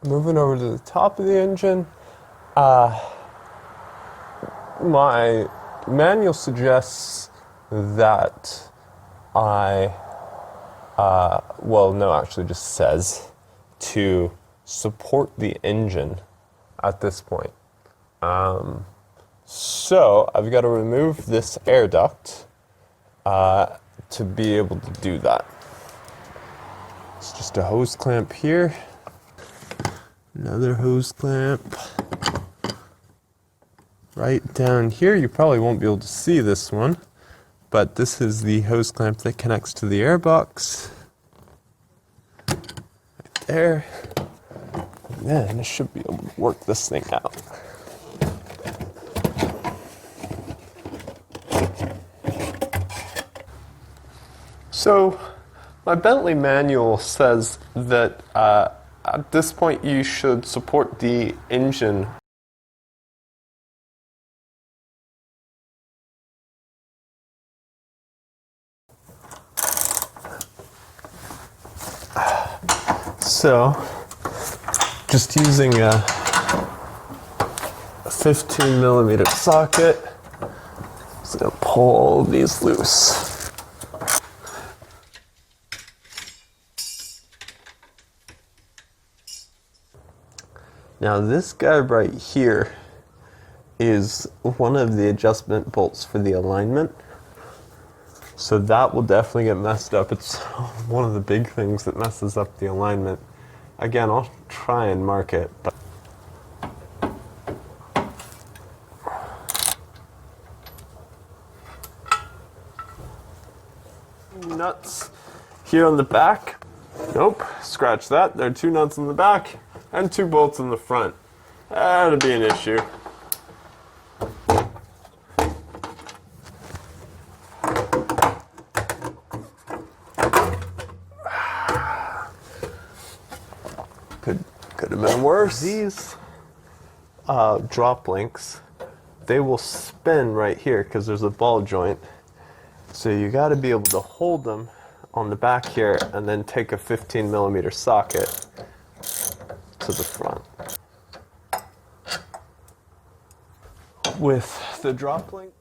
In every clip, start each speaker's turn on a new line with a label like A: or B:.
A: moving over to the top of the engine, my manual suggests that actually just says to support the engine at this point. So I've got to remove this air duct to be able to do that. It's just a hose clamp here. Another hose clamp. Right down here, you probably won't be able to see this one, but this is the hose clamp that connects to the airbox. Right there. And then I should be able to work this thing out. So, my Bentley manual says that at this point you should support the engine. So, just using a 15mm socket, just gonna pull these loose. Now this guy right here is one of the adjustment bolts for the alignment. So that will definitely get messed up. It's one of the big things that messes up the alignment. Again, I'll try and mark it, but nuts here on the back. Nope, scratch that. There are 2 nuts in the back and 2 bolts in the front. That'll be an issue. Could have been worse. These drop links, they will spin right here because there's a ball joint. So you got to be able to hold them on the back here and then take a 15mm socket to the front. With the drop link,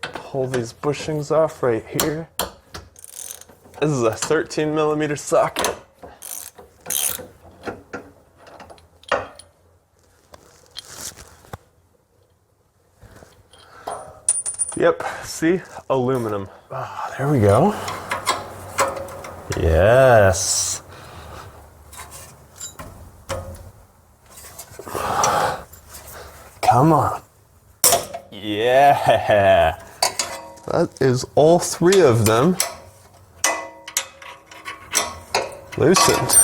A: pull these bushings off right here. This is a 13mm socket. Yep, see? Aluminum. Oh, there we go. Yes. Come on. Yeah. That is all 3 of them loosened.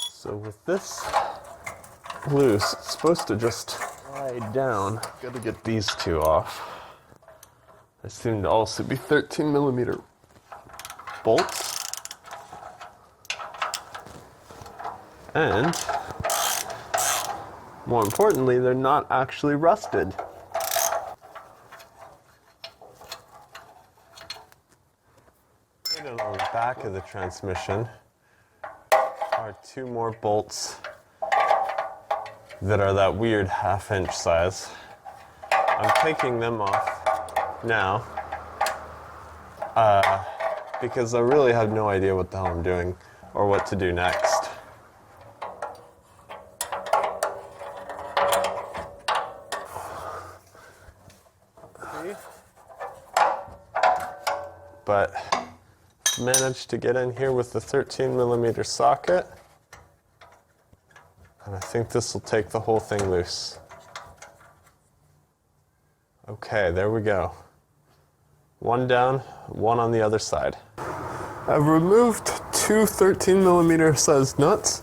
A: So with this loose, it's supposed to just slide down. Gotta get these 2 off. They seem to also be 13mm bolts. And more importantly, they're not actually rusted. And on the back of the transmission are 2 more bolts that are that weird 1/2" size. I'm taking them off now because I really have no idea what the hell I'm doing or what to do next. But managed to get in here with the 13mm socket, and I think this will take the whole thing loose. Okay, there we go. 1 down, 1 on the other side. I've removed 2 13mm sized nuts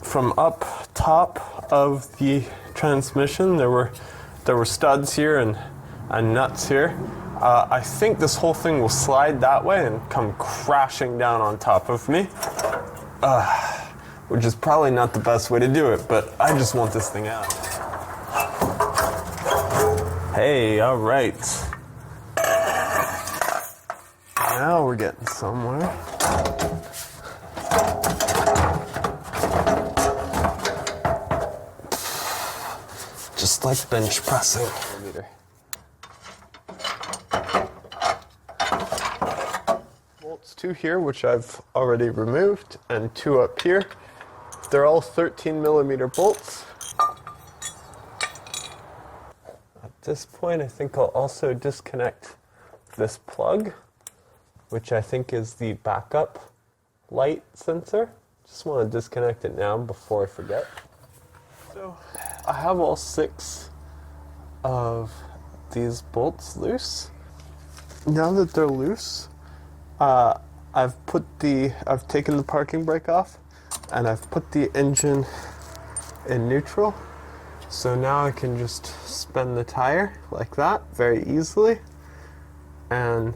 A: from up top of the transmission. There were studs here and nuts here. I think this whole thing will slide that way and come crashing down on top of me, which is probably not the best way to do it, but I just want this thing out. Hey, all right. Now we're getting somewhere. Just like bench pressing. Bolts 2 here, which I've already removed, and 2 up here. They're all 13mm bolts. At this point, I think I'll also disconnect this plug, which I think is the backup light sensor. Just want to disconnect it now before I forget. So I have all 6 of these bolts loose. Now that they're loose, I've taken the parking brake off, and I've put the engine in neutral. So now I can just spin the tire like that very easily and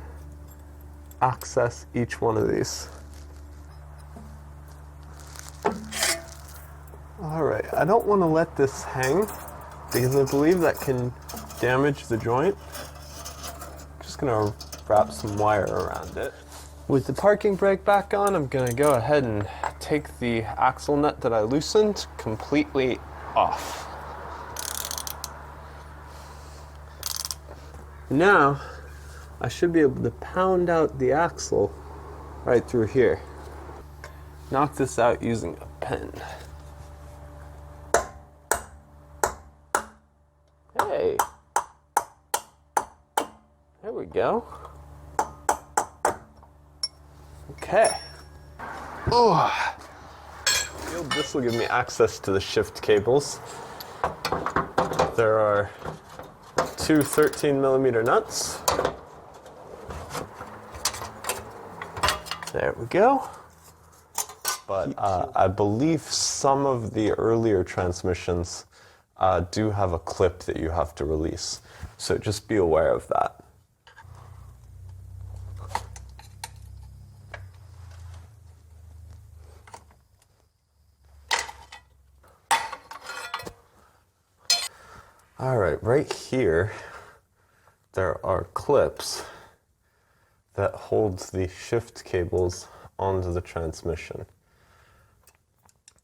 A: access each one of these. All right, I don't want to let this hang because I believe that can damage the joint. Just gonna wrap some wire around it. With the parking brake back on, I'm gonna go ahead and take the axle nut that I loosened completely off. Now, I should be able to pound out the axle right through here. Knock this out using a pen. Hey, there we go. Okay. Oh, this will give me access to the shift cables. There are 2 13mm nuts. There we go. But I believe some of the earlier transmissions do have a clip that you have to release. So just be aware of that. All right, right here, there are clips that hold the shift cables onto the transmission.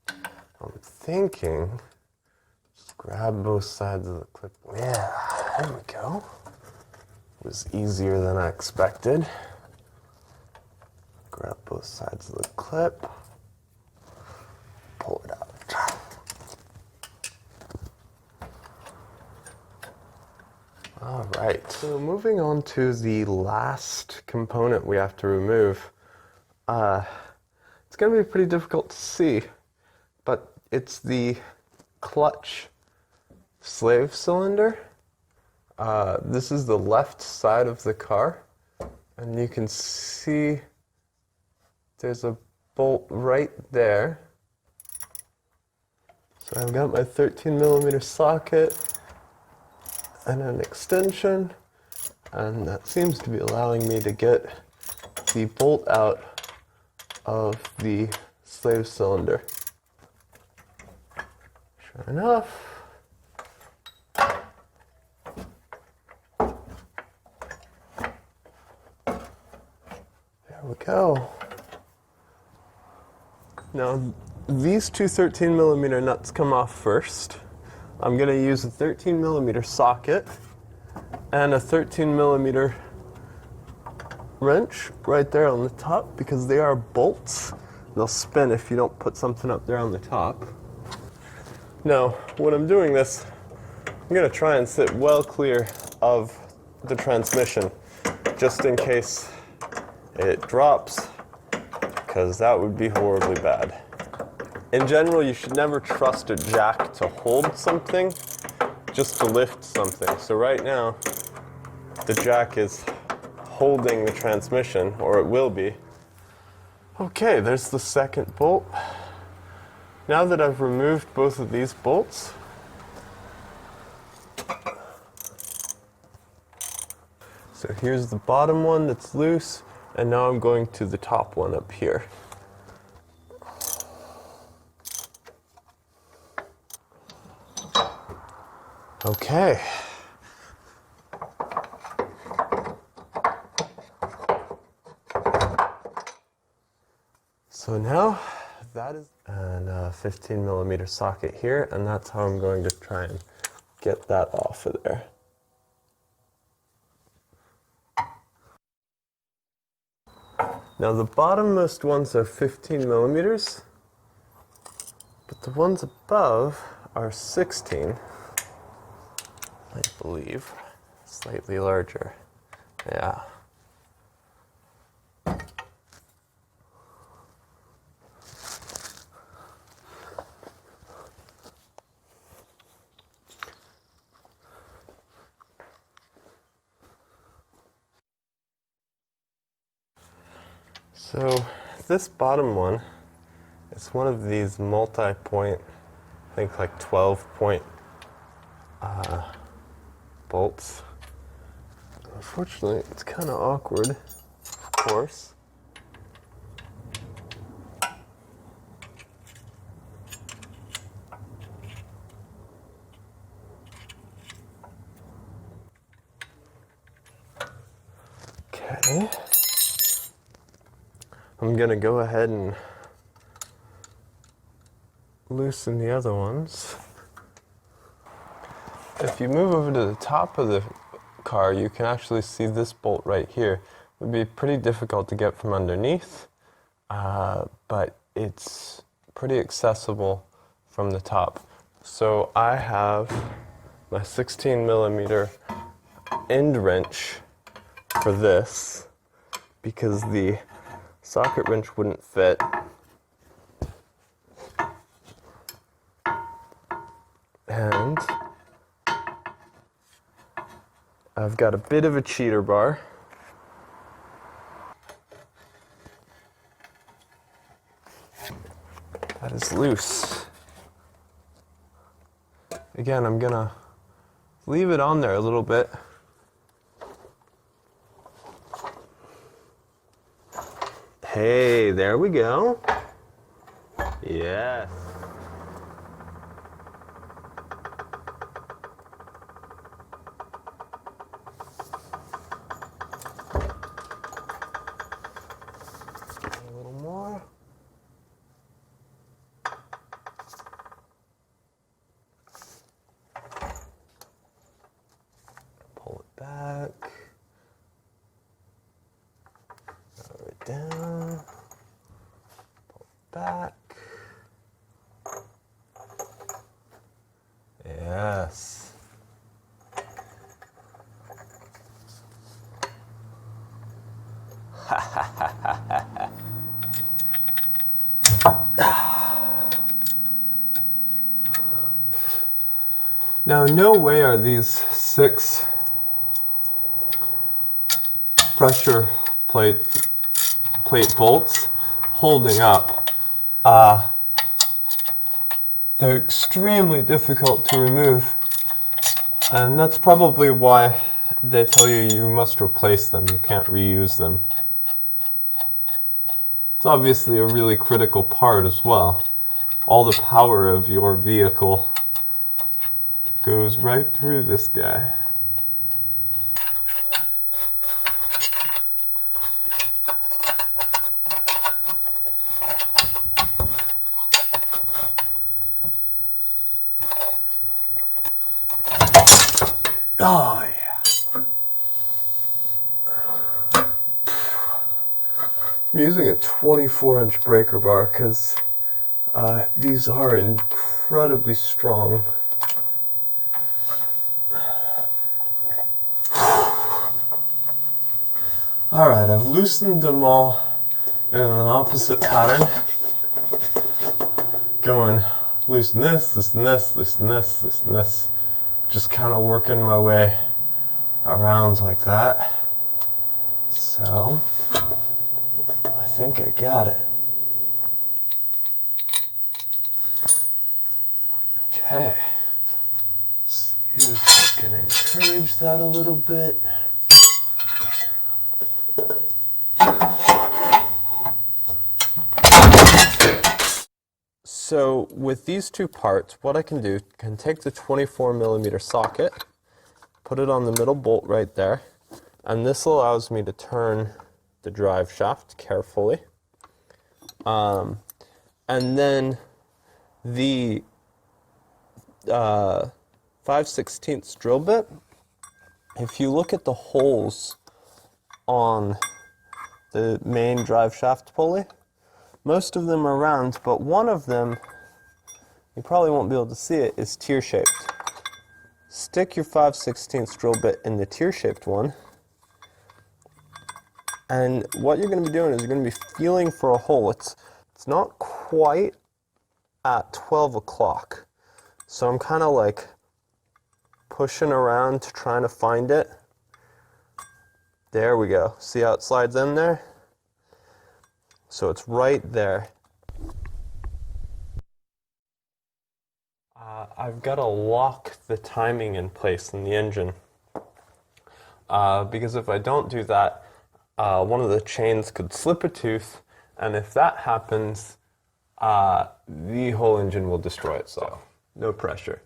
A: I'm thinking, just grab both sides of the clip. Yeah, there we go. It was easier than I expected. Grab both sides of the clip, pull it out. All right, so moving on to the last component we have to remove. It's going to be pretty difficult to see, but it's the clutch slave cylinder. This is the left side of the car, and you can see there's a bolt right there. So I've got my 13mm socket and an extension, and that seems to be allowing me to get the bolt out of the slave cylinder. Sure enough, there we go. Now, these 2 13mm nuts come off first. I'm going to use a 13mm socket and a 13mm wrench right there on the top because they are bolts. They'll spin if you don't put something up there on the top. Now, when I'm doing this, I'm going to try and sit well clear of the transmission just in case it drops, because that would be horribly bad. In general, you should never trust a jack to hold something, just to lift something. So right now, the jack is holding the transmission, or it will be. Okay, there's the second bolt. Now that I've removed both of these bolts, so here's the bottom one that's loose, and now I'm going to the top one up here. Okay, So now that is a 15 millimeter socket here, and that's how I'm going to try and get that off of there. Now the bottommost ones are 15 millimeters, but the ones above are 16, I believe. Slightly larger. Yeah. So this bottom one is one of these multi-point, I think like 12-point bolts. Unfortunately, it's kind of awkward, of course. Okay. I'm going to go ahead and loosen the other ones. If you move over to the top of the car, you can actually see this bolt right here. It would be pretty difficult to get from underneath, but it's pretty accessible from the top. So I have my 16 millimeter end wrench for this because the socket wrench wouldn't fit. And I've got a bit of a cheater bar. That is loose. Again, I'm gonna leave it on there a little bit. Hey, there we go. Yes. A little more. Pull it back. Lower it down. Pull it back. Yes. Now, in no way are these 6 pressure plate bolts holding up. They're extremely difficult to remove, and that's probably why they tell you you must replace them, you can't reuse them. It's obviously a really critical part as well. All the power of your vehicle goes right through this guy. Oh, yeah. I'm using a 24-inch breaker bar because these are incredibly strong. Alright, I've loosened them all in an opposite pattern. Going loosen this, loosen this, loosen this, loosen this. Just kind of working my way around like that. So, I think I got it. Okay. Let's see if I can encourage that a little bit. So with these two parts, what I can do, can take the 24 millimeter socket, put it on the middle bolt right there, and this allows me to turn the drive shaft carefully. And then the 5/16 drill bit, if you look at the holes on the main drive shaft pulley, most of them are round, but one of them, you probably won't be able to see it, is tear-shaped. Stick your 5/16 drill bit in the tear-shaped one, and what you're going to be doing is you're going to be feeling for a hole. It's not quite at 12 o'clock, so I'm kind of like pushing around to trying to find it. There we go. See how it slides in there? So it's right there. I've got to lock the timing in place in the engine, because if I don't do that, one of the chains could slip a tooth, and if that happens, the whole engine will destroy itself. So, no pressure.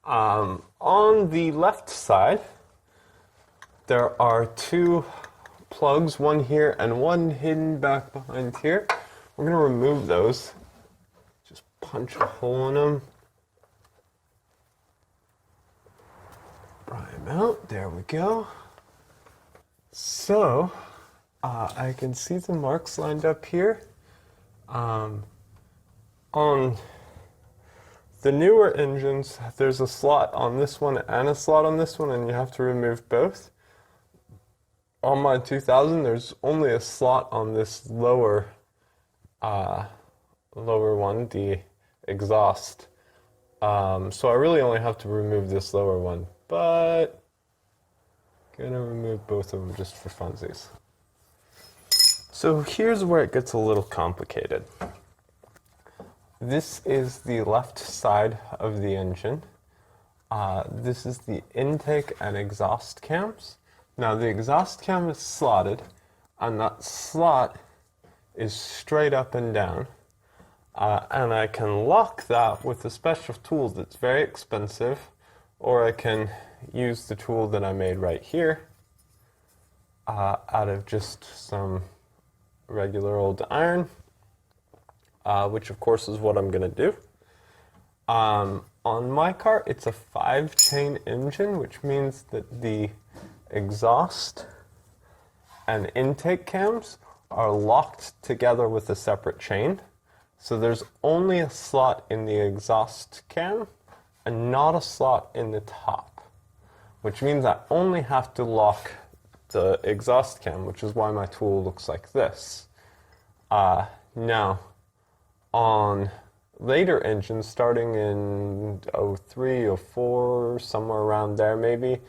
A: On the left side, there are two plugs, one here and one hidden back behind here. We're going to remove those. Just punch a hole in them. Pry them out. There we go. So, I can see the marks lined up here. On the newer engines, there's a slot on this one and a slot on this one, and you have to remove both. On my 2000, there's only a slot on this lower one, the exhaust. So I really only have to remove this lower one, but I'm gonna remove both of them just for funsies. So here's where it gets a little complicated. This is the left side of the engine. This is the intake and exhaust cams. Now the exhaust cam is slotted, and that slot is straight up and down. And I can lock that with a special tool that's very expensive, or I can use the tool that I made right here out of just some regular old iron, which of course is what I'm going to do. On my car, it's a 5-chain engine, which means that the exhaust and intake cams are locked together with a separate chain. So there's only a slot in the exhaust cam and not a slot in the top, which means I only have to lock the exhaust cam, which is why my tool looks like this. Now, on later engines, starting in 03, 04, somewhere around there maybe,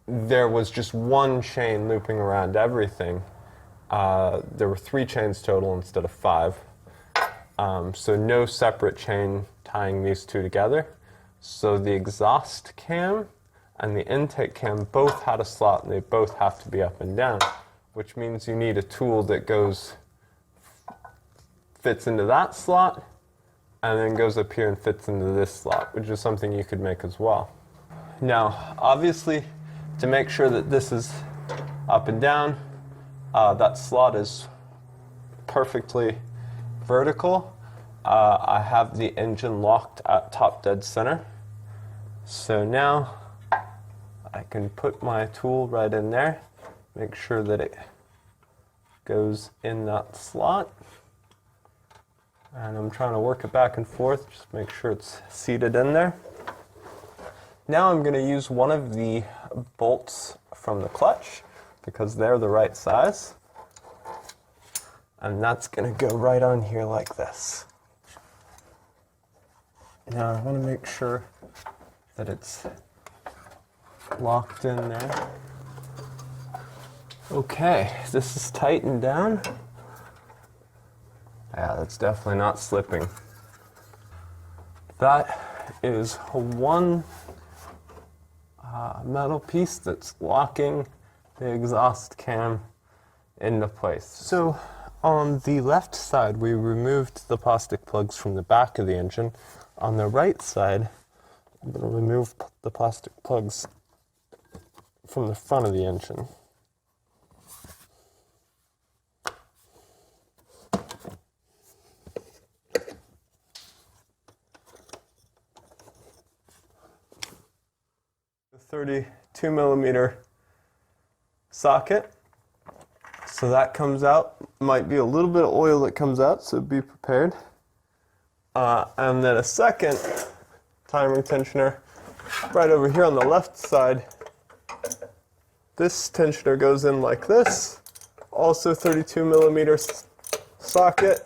A: there was just one chain looping around everything. There were 3 chains total instead of 5. So no separate chain tying these two together. So the exhaust cam and the intake cam both had a slot, and they both have to be up and down, which means you need a tool that fits into that slot and then goes up here and fits into this slot, which is something you could make as well. Now, obviously, to make sure that this is up and down, that slot is perfectly vertical. I have the engine locked at top dead center. So now I can put my tool right in there, make sure that it goes in that slot. And I'm trying to work it back and forth, just make sure it's seated in there. Now I'm going to use one of the bolts from the clutch, because they're the right size. And that's going to go right on here like this. Now I want to make sure that it's locked in there. Okay, this is tightened down. Yeah, that's definitely not slipping. That is one metal piece that's locking the exhaust cam into place. So on the left side, we removed the plastic plugs from the back of the engine. On the right side, I'm going to remove the plastic plugs from the front of the engine. 32 millimeter socket. So that comes out. Might be a little bit of oil that comes out, so be prepared. And then a second timing tensioner right over here on the left side. This tensioner goes in like this. Also 32 millimeter socket.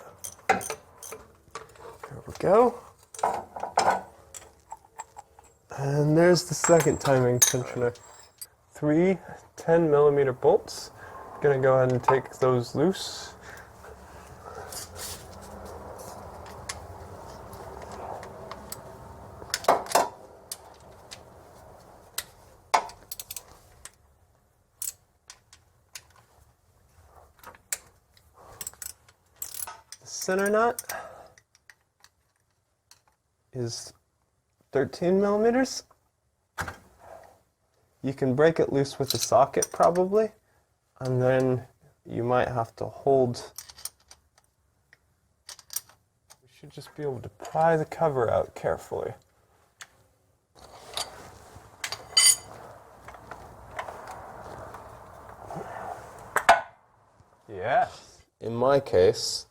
A: There we go. And there's the second timing tensioner. 3 10 millimeter bolts. I'm gonna go ahead and take those loose. The center nut is 13 millimeters. You can break it loose with the socket probably, and then you might have to hold. You should just be able to pry the cover out carefully. Yes. In my case,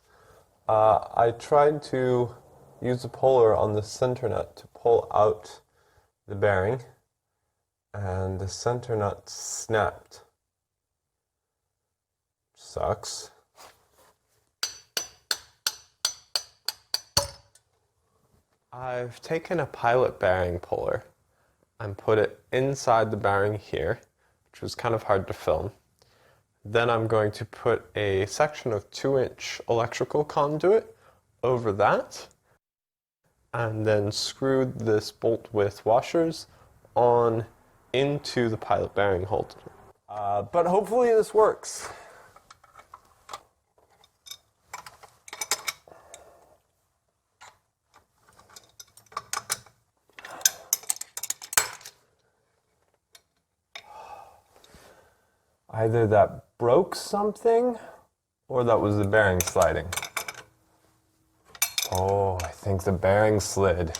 A: I tried to use a puller on the center nut to pull out the bearing, and the center nut snapped. Sucks. I've taken a pilot bearing puller and put it inside the bearing here, which was kind of hard to film. Then I'm going to put a section of 2-inch electrical conduit over that, and then screwed this bolt with washers on into the pilot bearing holder. But hopefully this works. Either that broke something, or that was the bearing sliding. Oh, I think the bearing slid.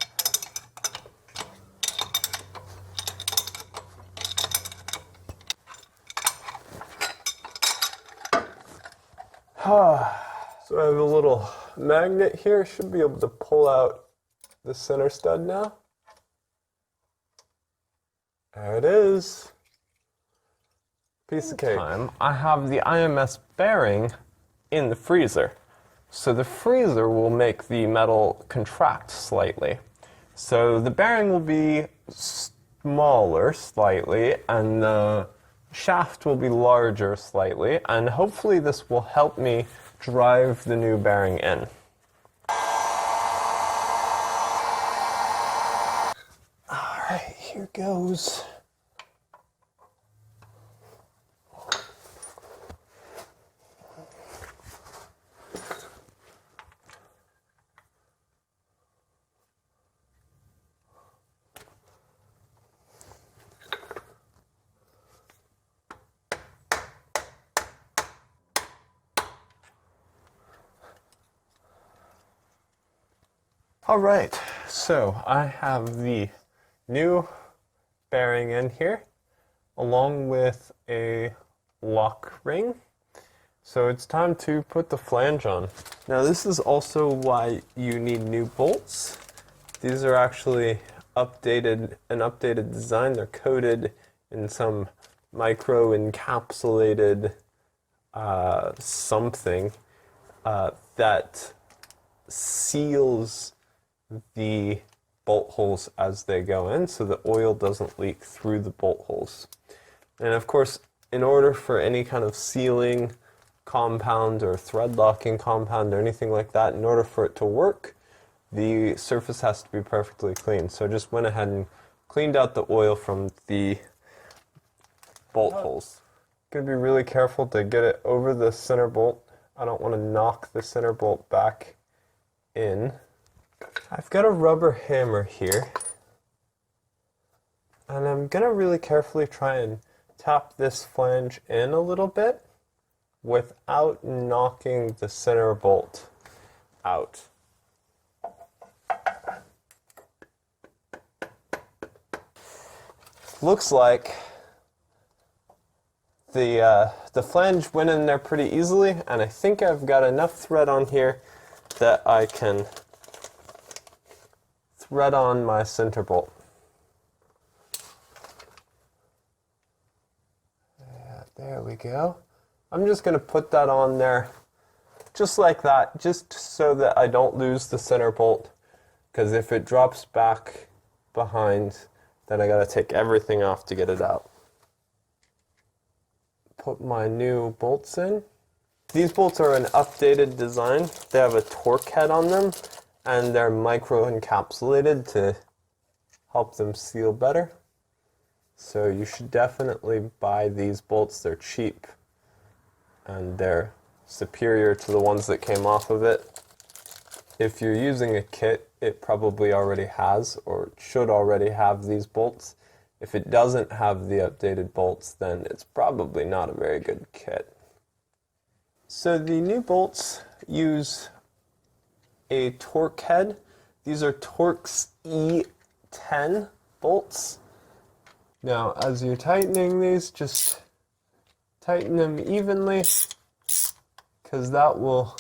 A: So I have a little magnet here. Should be able to pull out the center stud now. There it is. Piece of cake. I have the IMS bearing in the freezer. So the freezer will make the metal contract slightly. So the bearing will be smaller slightly, and the shaft will be larger slightly, and hopefully this will help me drive the new bearing in. Alright, here goes. Alright, so I have the new bearing in here, along with a lock ring. So it's time to put the flange on. Now this is also why you need new bolts. These are actually an updated design. They're coated in some micro-encapsulated something that seals the bolt holes as they go in, so the oil doesn't leak through the bolt holes. And of course, in order for any kind of sealing compound or thread locking compound or anything like that, in order for it to work, the surface has to be perfectly clean. So I just went ahead and cleaned out the oil from the bolt holes. Gonna be really careful to get it over the center bolt. I don't want to knock the center bolt back in. I've got a rubber hammer here, and I'm gonna really carefully try and tap this flange in a little bit without knocking the center bolt out. looks like the flange went in there pretty easily, and I think I've got enough thread on here that I can thread on my center bolt. Yeah, there we go. I'm just going to put that on there just like that, just so that I don't lose the center bolt, because if it drops back behind, then I got to take everything off to get it out. Put my new bolts in. These bolts are an updated design. They have a torque head on them, and they're micro encapsulated to help them seal better. So you should definitely buy these bolts. They're cheap, and they're superior to the ones that came off of it. If you're using a kit, it probably already has or should already have these bolts. If it doesn't have the updated bolts, then it's probably not a very good kit. So the new bolts use a torque head. These are Torx E10 bolts. Now, as you're tightening these, just tighten them evenly, because that will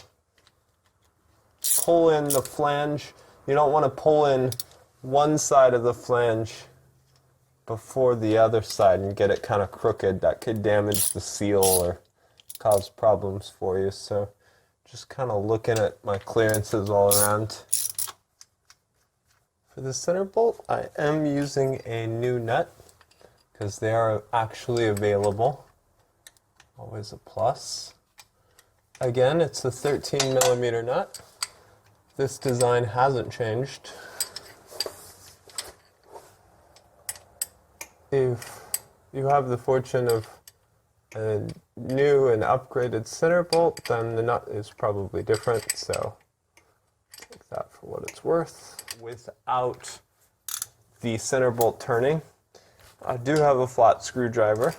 A: pull in the flange. You don't want to pull in one side of the flange before the other side and get it kind of crooked. That could damage the seal or cause problems for you. So just kind of looking at my clearances all around. For the center bolt, I am using a new nut because they are actually available. Always a plus. Again, it's a 13mm nut. This design hasn't changed. If you have the fortune of a new and upgraded center bolt, then the nut is probably different, so take that for what it's worth. Without the center bolt turning, I do have a flat screwdriver,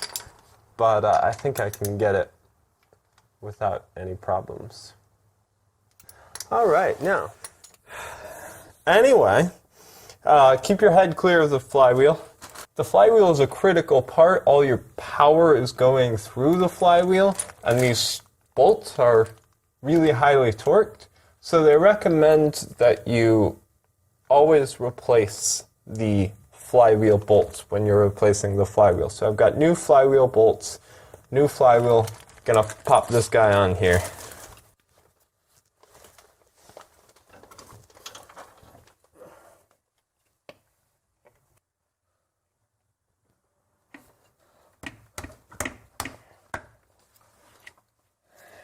A: but I think I can get it without any problems. All right, now, anyway, keep your head clear of the flywheel. The flywheel is a critical part. All your power is going through the flywheel, and these bolts are really highly torqued. So they recommend that you always replace the flywheel bolts when you're replacing the flywheel. So I've got new flywheel bolts, new flywheel. Gonna pop this guy on here.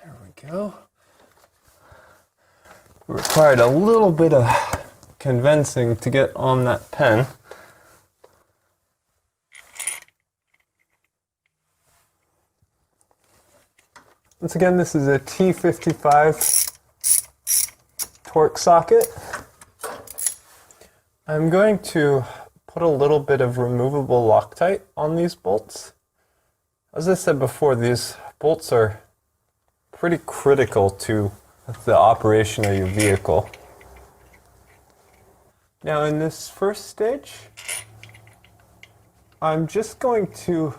A: There we go. Required a little bit of convincing to get on that pen. Once again, this is a T55 torque socket. I'm going to put a little bit of removable Loctite on these bolts. As I said before, these bolts are pretty critical to the operation of your vehicle. Now, in this first stage, I'm just going to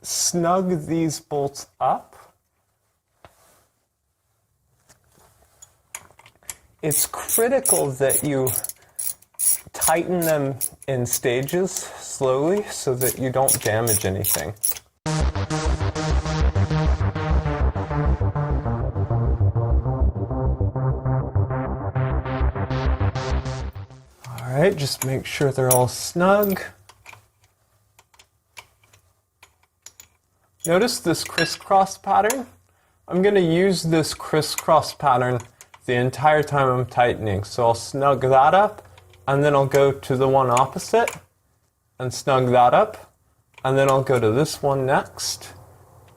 A: snug these bolts up. It's critical that you tighten them in stages slowly so that you don't damage anything. All right, just make sure they're all snug. Notice this crisscross pattern? I'm going to use this crisscross pattern the entire time I'm tightening. So I'll snug that up, and then I'll go to the one opposite and snug that up, and then I'll go to this one next,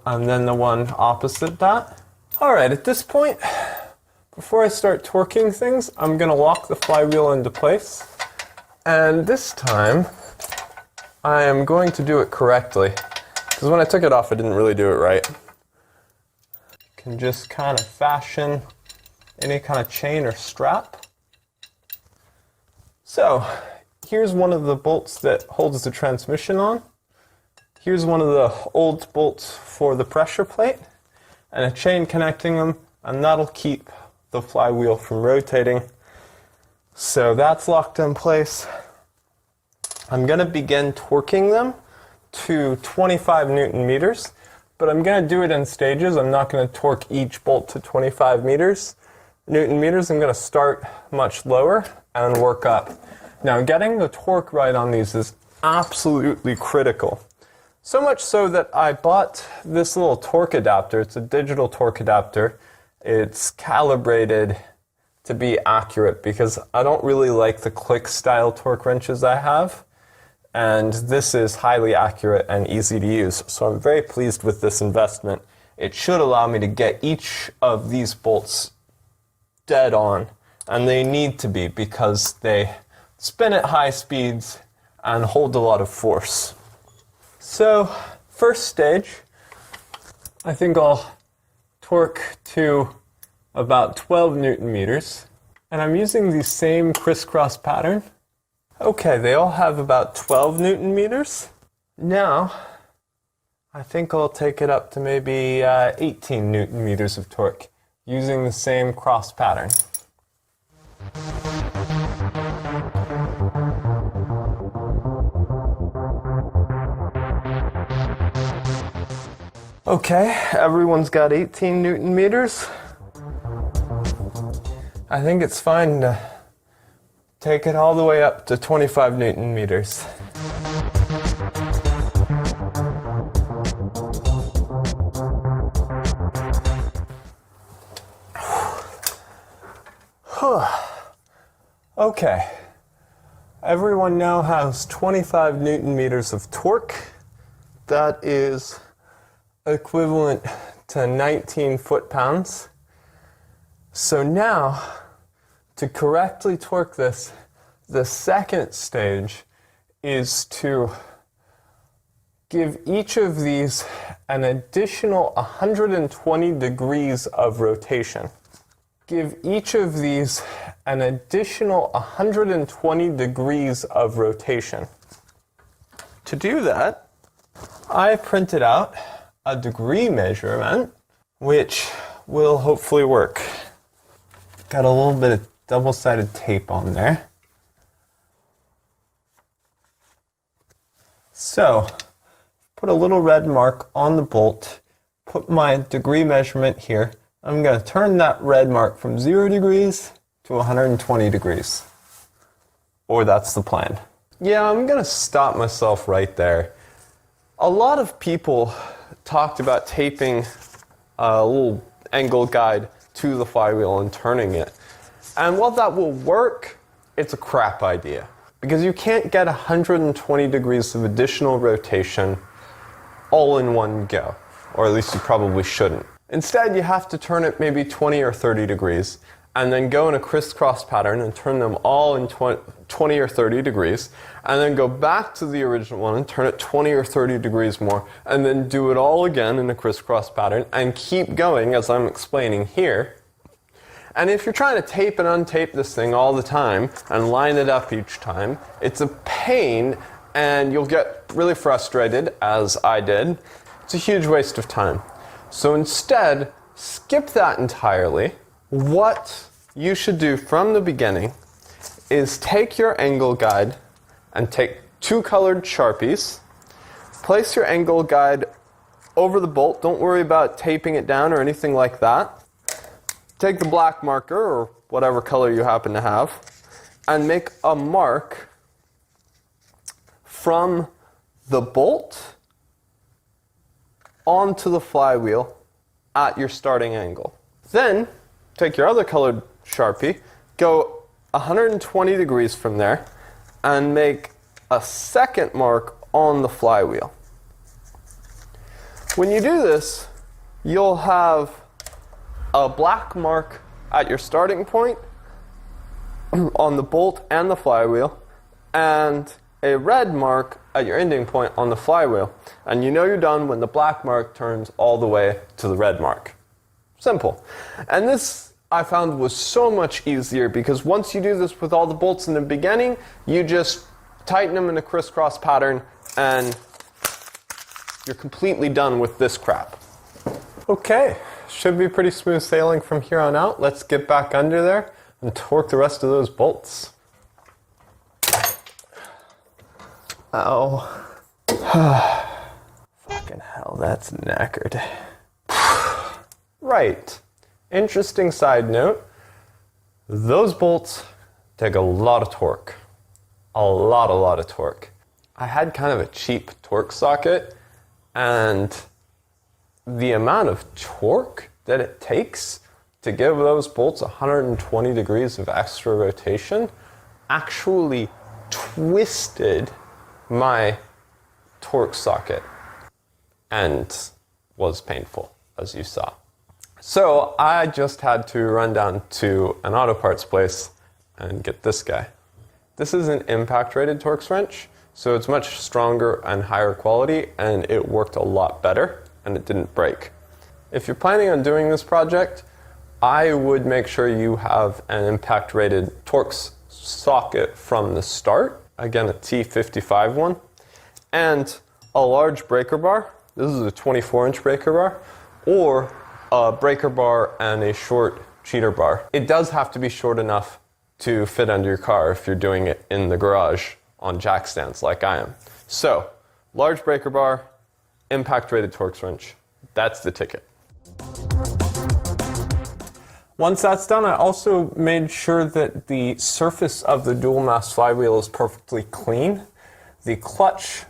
A: and then the one opposite that. All right, at this point, before I start torquing things, I'm going to lock the flywheel into place. And this time, I am going to do it correctly. Because when I took it off, I didn't really do it right. You can just kind of fashion any kind of chain or strap. So here's one of the bolts that holds the transmission on. Here's one of the old bolts for the pressure plate, and a chain connecting them, and that'll keep the flywheel from rotating. So that's locked in place. I'm going to begin torquing them to 25 Newton meters, but I'm going to do it in stages. I'm not going to torque each bolt to 25 Newton meters. I'm going to start much lower and work up. Now, getting the torque right on these is absolutely critical. So much so that I bought this little torque adapter. It's a digital torque adapter. It's calibrated to be accurate because I don't really like the click style torque wrenches I have. And this is highly accurate and easy to use. So I'm very pleased with this investment. It should allow me to get each of these bolts dead on. And they need to be because they spin at high speeds and hold a lot of force. So, first stage, I think I'll torque to about 12 Newton meters. And I'm using the same crisscross pattern. Okay, they all have about 12 Newton meters. Now, I think I'll take it up to maybe 18 Newton meters of torque using the same cross pattern. Okay, everyone's got 18 Newton meters. I think it's fine to take it all the way up to 25 Newton meters. Okay, everyone now has 25 Newton meters of torque. That is equivalent to 19 foot-pounds. So now, to correctly torque this, the second stage is to give each of these an additional 120 degrees of rotation. Give each of these an additional 120 degrees of rotation. To do that, I printed out a degree measurement, which will hopefully work. Got a little bit of double-sided tape on there. So, put a little red mark on the bolt, put my degree measurement here. I'm going to turn that red mark from 0 degrees to 120 degrees. Or that's the plan. Yeah, I'm going to stop myself right there. A lot of people talked about taping a little angle guide to the flywheel and turning it. And while that will work, it's a crap idea. Because you can't get 120 degrees of additional rotation all in one go. Or at least you probably shouldn't. Instead, you have to turn it maybe 20 or 30 degrees, and then go in a crisscross pattern and turn them all in 20 or 30 degrees, and then go back to the original one and turn it 20 or 30 degrees more, and then do it all again in a crisscross pattern, and keep going as I'm explaining here. And if you're trying to tape and untape this thing all the time, and line it up each time, it's a pain, and you'll get really frustrated, as I did. It's a huge waste of time. So instead, skip that entirely. What you should do from the beginning is take your angle guide and take 2 colored Sharpies. Place your angle guide over the bolt. Don't worry about taping it down or anything like that. Take the black marker, or whatever color you happen to have, and make a mark from the bolt onto the flywheel at your starting angle. Then, take your other colored Sharpie, go 120 degrees from there, and make a second mark on the flywheel. When you do this, you'll have a black mark at your starting point on the bolt and the flywheel, and a red mark at your ending point on the flywheel. And you know you're done when the black mark turns all the way to the red mark. Simple. And this, I found, was so much easier because once you do this with all the bolts in the beginning, you just tighten them in a crisscross pattern, and you're completely done with this crap. Okay, should be pretty smooth sailing from here on out. Let's get back under there and torque the rest of those bolts. Ow. Fucking hell, that's knackered. Right. Interesting side note. Those bolts take a lot of torque. A lot of torque. I had kind of a cheap torque socket, and the amount of torque that it takes to give those bolts 120 degrees of extra rotation actually twisted my torque socket and was painful, as you saw. So I just had to run down to an auto parts place and get this guy. This is an impact rated Torx wrench, so it's much stronger and higher quality, and it worked a lot better and it didn't break. If you're planning on doing this project, I would make sure you have an impact rated Torx socket from the start, again a T55 one, and a large breaker bar. This is a 24-inch breaker bar, or a breaker bar and a short cheater bar. It does have to be short enough to fit under your car if you're doing it in the garage on jack stands like I am. So, large breaker bar, impact rated Torx wrench. That's the ticket. Once that's done, I also made sure that the surface of the dual mass flywheel is perfectly clean. The clutch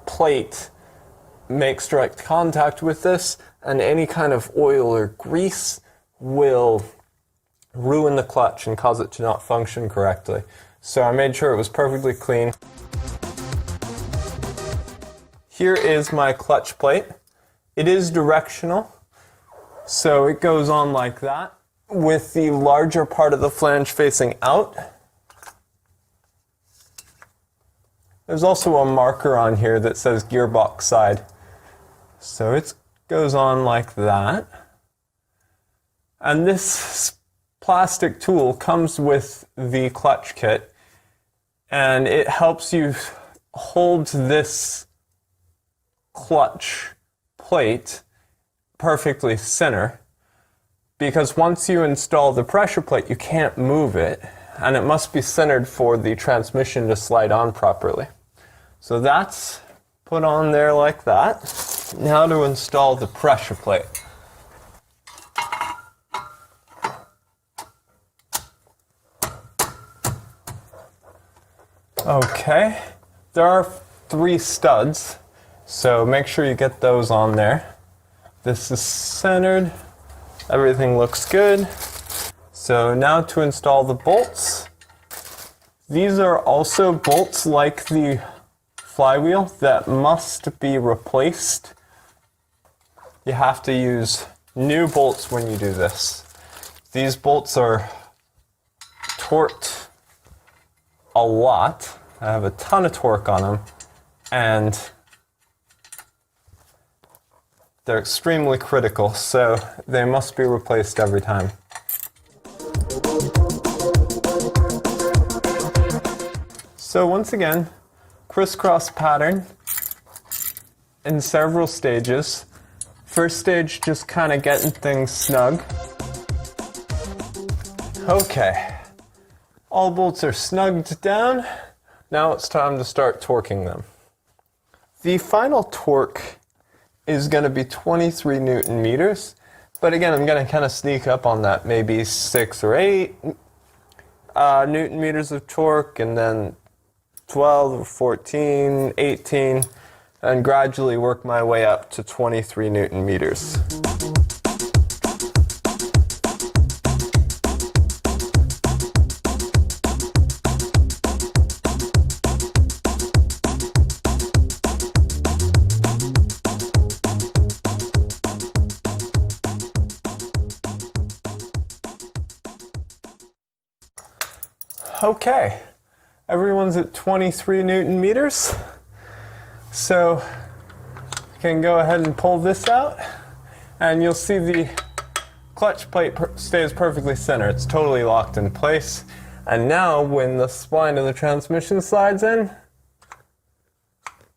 A: plate makes direct contact with this, and any kind of oil or grease will ruin the clutch and cause it to not function correctly. So I made sure it was perfectly clean. Here is my clutch plate. It is directional, so it goes on like that, with the larger part of the flange facing out. There's also a marker on here that says gearbox side. So it goes on like that. And this plastic tool comes with the clutch kit, and it helps you hold this clutch plate perfectly center, because once you install the pressure plate, you can't move it, and it must be centered for the transmission to slide on properly. So that's put on there like that. Now to install the pressure plate. Okay, there are 3 studs, so make sure you get those on there. This is centered, everything looks good. So now to install the bolts. These are also bolts like the flywheel that must be replaced. You have to use new bolts when you do this. These bolts are torqued a lot. I have a ton of torque on them, and they're extremely critical, so they must be replaced every time. So once again, crisscross pattern in several stages. First stage, just kind of getting things snug. Okay, all bolts are snugged down. Now it's time to start torquing them. The final torque is going to be 23 Newton meters, but again, I'm going to kind of sneak up on that, maybe 6 or 8 Newton meters of torque, and then 12 or 14, 18, and gradually work my way up to 23 Newton meters. Okay, everyone's at 23 Newton meters. So you can go ahead and pull this out, and you'll see the clutch plate stays perfectly centered. It's totally locked in place. And now when the spline of the transmission slides in,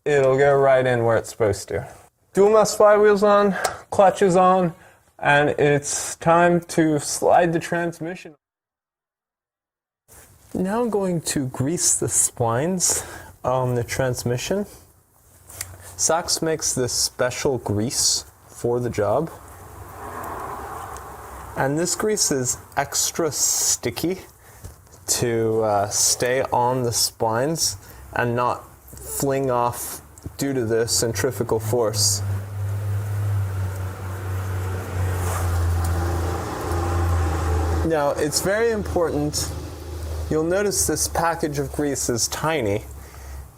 A: it'll go right in where it's supposed to. Dual mass flywheel's on, clutch is on, and it's time to slide the transmission. Now I'm going to grease the splines on the transmission. Sachs makes this special grease for the job. And this grease is extra sticky to stay on the splines and not fling off due to the centrifugal force. Now, it's very important. You'll notice this package of grease is tiny,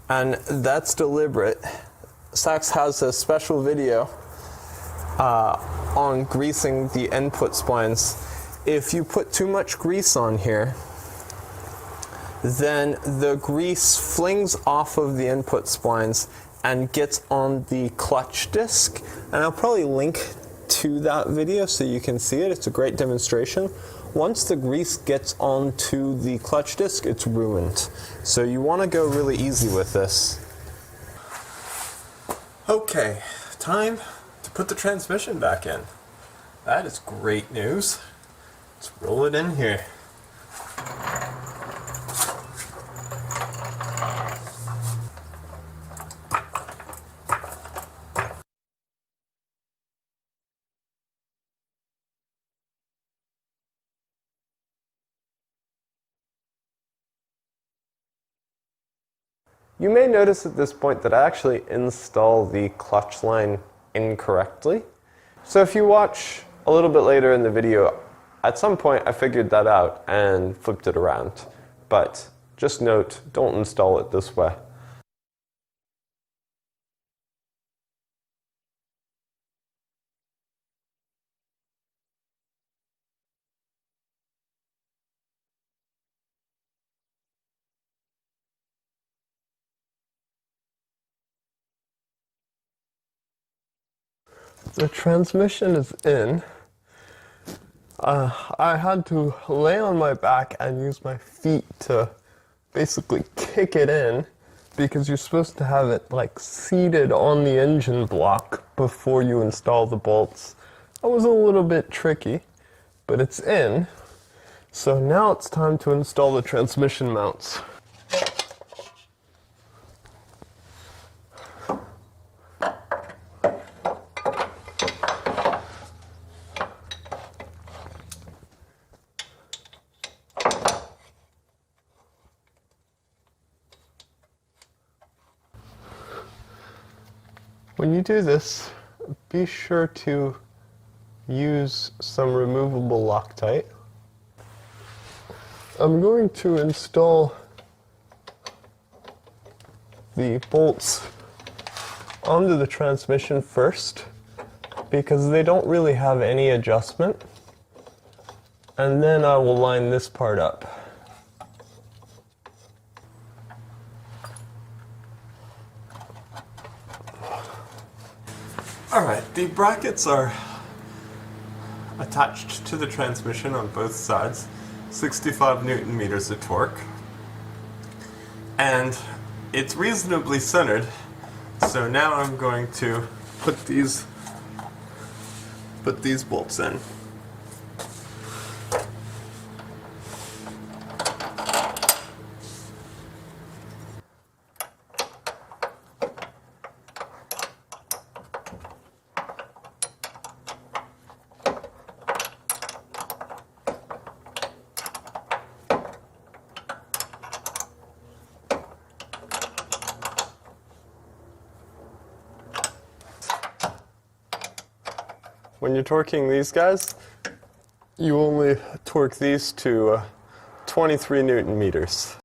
A: and that's deliberate. Sachs has a special video on greasing the input splines. If you put too much grease on here, then the grease flings off of the input splines and gets on the clutch disc. And I'll probably link to that video so you can see it. It's a great demonstration. Once the grease gets onto the clutch disc, it's ruined. So you want to go really easy with this. Okay, time to put the transmission back in. That is great news. Let's roll it in here. You may notice at this point that I actually install the clutch line incorrectly. So if you watch a little bit later in the video, at some point I figured that out and flipped it around. But just note, don't install it this way. The transmission is in. I had to lay on my back and use my feet to basically kick it in because you're supposed to have it like seated on the engine block before you install the bolts. That was a little bit tricky, but it's in. So now it's time to install the transmission mounts. When you do this, be sure to use some removable Loctite. I'm going to install the bolts onto the transmission first because they don't really have any adjustment, and then I will line this part up. Alright, the brackets are attached to the transmission on both sides, 65 Newton meters of torque, and it's reasonably centered, so now I'm going to put these bolts in. When you're torquing these guys, you only torque these to 23 Newton meters.